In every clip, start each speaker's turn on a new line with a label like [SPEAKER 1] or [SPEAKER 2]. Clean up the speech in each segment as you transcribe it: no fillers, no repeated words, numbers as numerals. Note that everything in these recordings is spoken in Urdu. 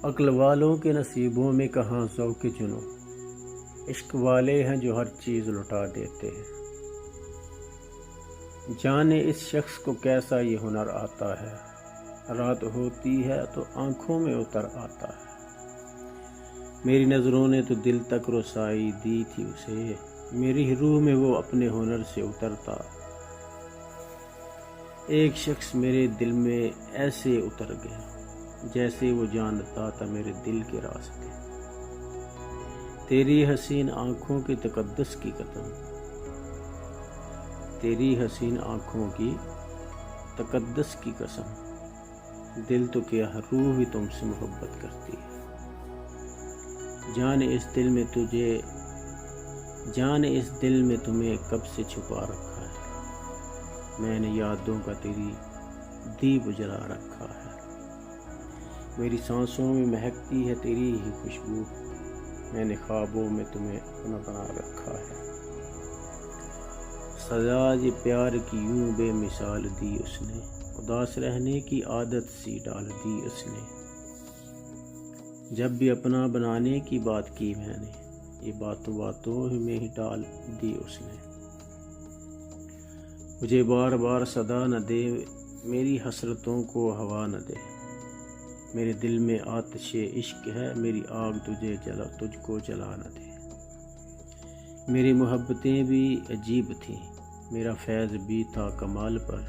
[SPEAKER 1] عقل والوں کے نصیبوں میں کہاں ذوق جنوں، عشق والے ہیں جو ہر چیز لٹا دیتے ہیں۔ جانے اس شخص کو کیسا یہ ہنر آتا ہے، رات ہوتی ہے تو آنکھوں میں اتر آتا ہے۔ میری نظروں نے تو دل تک رسائی دی تھی اسے، میری روح میں وہ اپنے ہنر سے اترتا۔ ایک شخص میرے دل میں ایسے اتر گیا جیسے وہ جانتا تھا میرے دل کے راستے۔ تیری حسین آنکھوں کے تقدس کی قسم، تیری حسین آنکھوں کی تقدس کی قسم، دل تو کیا روح بھی تم سے محبت کرتی ہے۔ جانے اس دل میں تمہیں کب سے چھپا رکھا ہے، میں نے یادوں کا تیری دیپ جلا رکھا ہے۔ میری سانسوں میں مہکتی ہے تیری ہی خوشبو، میں نے خوابوں میں تمہیں اپنا بنا رکھا ہے۔ سزا یہ پیار کی یوں بے مثال دی اس نے، اداس رہنے کی عادت سی ڈال دی اس نے۔ جب بھی اپنا بنانے کی بات کی میں نے، یہ باتوں میں ہی ڈال دی اس نے۔ مجھے بار بار صدا نہ دے، میری حسرتوں کو ہوا نہ دے، میرے دل میں آتش عشق ہے، میری آگ تجھ کو جلا نہ دے۔ میری محبتیں بھی عجیب تھیں، میرا فیض بھی تھا کمال پر،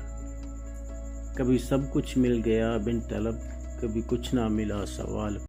[SPEAKER 1] کبھی سب کچھ مل گیا بن طلب، کبھی کچھ نہ ملا سوال پر۔